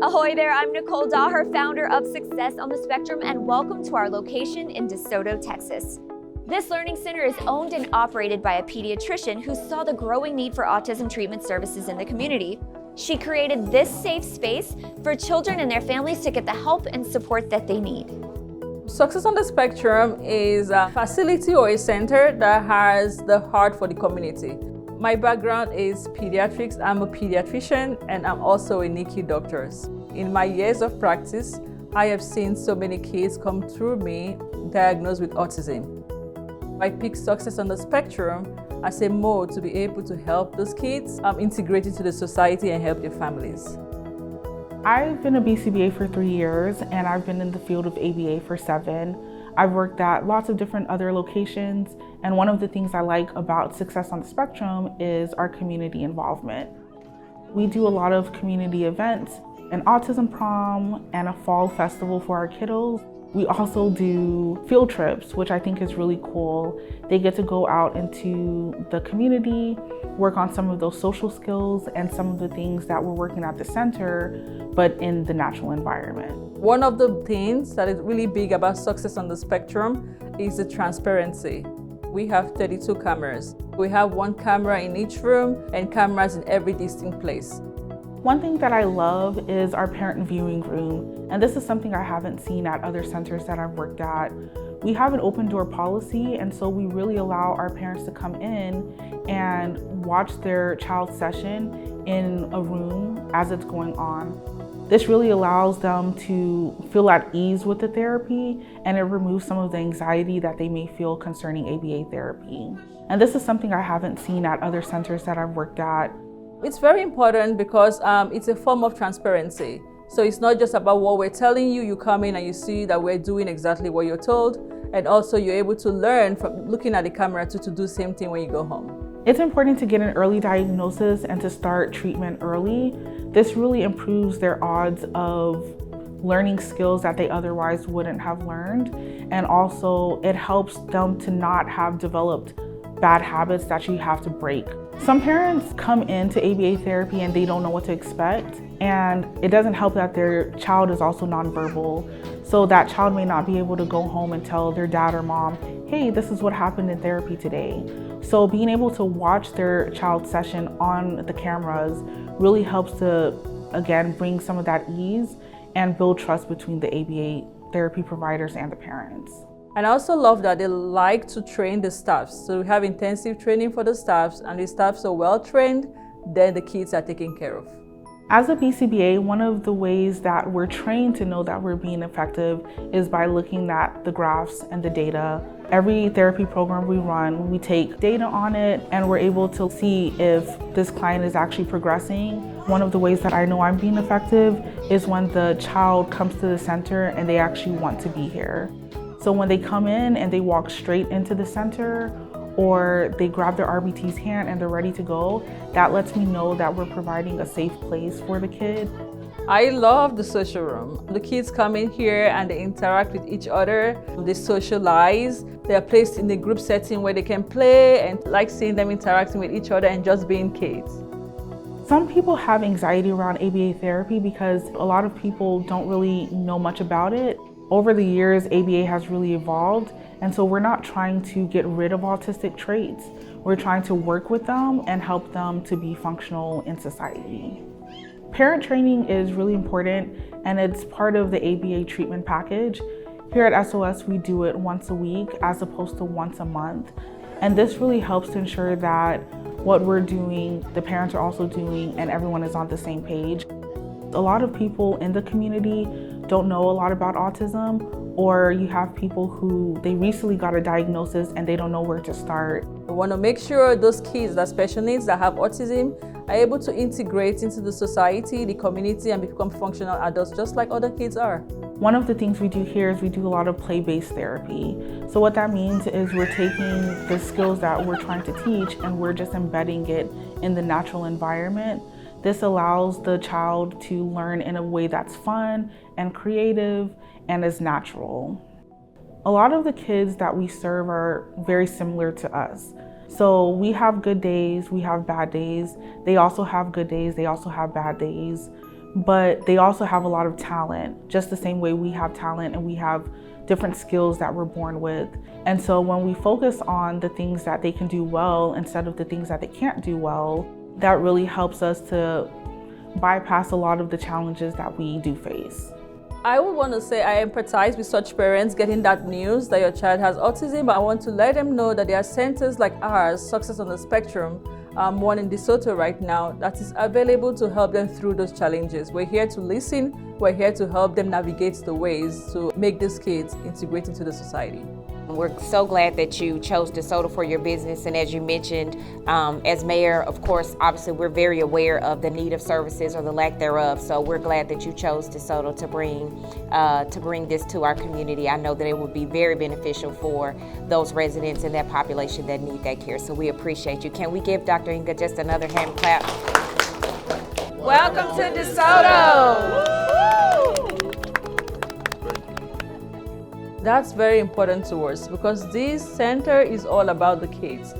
Ahoy there, I'm Nichole Daher, founder of Success on the Spectrum, and welcome to our location in Desoto, Texas. This learning center is owned and operated by a pediatrician who saw the growing need for autism treatment services in the community. She created this safe space for children and their families to get the help and support that they need. Success on the Spectrum is a facility or a center that has the heart for the community. My background is pediatrics. I'm a pediatrician and I'm also a NICU doctor. In my years of practice, I have seen so many kids come through me diagnosed with autism. I picked Success on the Spectrum as a mode to be able to help those kids integrate into the society and help their families. I've been a BCBA for 3 years and I've been in the field of ABA for 7. I've worked at lots of different other locations, and one of the things I like about Success on the Spectrum is our community involvement. We do a lot of community events, an autism prom and a fall festival for our kiddos. We also do field trips, which I think is really cool. They get to go out into the community, work on some of those social skills and some of the things that we're working at the center, but in the natural environment. One of the things that is really big about Success on the Spectrum is the transparency. We have 32 cameras. We have one camera in each room and cameras in every distinct place. One thing that I love is our parent viewing room, and this is something I haven't seen at other centers that I've worked at. We have an open door policy, and so we really allow our parents to come in and watch their child's session in a room as it's going on. This really allows them to feel at ease with the therapy, and it removes some of the anxiety that they may feel concerning ABA therapy. And this is something I haven't seen at other centers that I've worked at. It's very important because it's a form of transparency. So it's not just about what we're telling you. You come in and you see that we're doing exactly what you're told. And also you're able to learn from looking at the camera to do the same thing when you go home. It's important to get an early diagnosis and to start treatment early. This really improves their odds of learning skills that they otherwise wouldn't have learned. And also it helps them to not have developed bad habits that you have to break. Some parents come into ABA therapy and they don't know what to expect, and it doesn't help that their child is also nonverbal. So that child may not be able to go home and tell their dad or mom, hey, this is what happened in therapy today. So being able to watch their child's session on the cameras really helps to, again, bring some of that ease and build trust between the ABA therapy providers and the parents. And I also love that they like to train the staffs. So we have intensive training for the staffs, and the staffs are well trained, then the kids are taken care of. As a BCBA, one of the ways that we're trained to know that we're being effective is by looking at the graphs and the data. Every therapy program we run, we take data on it, and we're able to see if this client is actually progressing. One of the ways that I know I'm being effective is when the child comes to the center and they actually want to be here. So when they come in and they walk straight into the center, or they grab their RBT's hand and they're ready to go, that lets me know that we're providing a safe place for the kid. I love the social room. The kids come in here and they interact with each other. They socialize. They are placed in a group setting where they can play, and I like seeing them interacting with each other and just being kids. Some people have anxiety around ABA therapy because a lot of people don't really know much about it. Over the years, ABA has really evolved, and so we're not trying to get rid of autistic traits. We're trying to work with them and help them to be functional in society. Parent training is really important, and it's part of the ABA treatment package. Here at SOS, we do it once a week as opposed to once a month. And this really helps to ensure that what we're doing, the parents are also doing, and everyone is on the same page. A lot of people in the community don't know a lot about autism, or you have people who they recently got a diagnosis and they don't know where to start. We want to make sure those kids that special needs that have autism are able to integrate into the society, the community, and become functional adults just like other kids are. One of the things we do here is we do a lot of play-based therapy. So what that means is we're taking the skills that we're trying to teach and we're just embedding it in the natural environment. This allows the child to learn in a way that's fun and creative and is natural. A lot of the kids that we serve are very similar to us. So we have good days, we have bad days. They also have good days, they also have bad days. but they also have a lot of talent, just the same way we have talent and we have different skills that we're born with. And so when we focus on the things that they can do well instead of the things that they can't do well, that really helps us to bypass a lot of the challenges that we do face. I would want to say I empathize with such parents getting that news that your child has autism. I want to let them know that there are centers like ours, Success on the Spectrum, one in Desoto right now, that is available to help them through those challenges. We're here to listen, we're here to help them navigate the ways to make these kids integrate into the society. We're so glad that you chose DeSoto for your business, and as you mentioned, as mayor, of course, obviously we're very aware of the need of services or the lack thereof, so we're glad that you chose DeSoto to bring this to our community. I know that it will be very beneficial for those residents and that population that need that care, so we appreciate you. Can we give Dr. Nga just another hand clap? Welcome to DeSoto! That's very important to us because this center is all about the kids.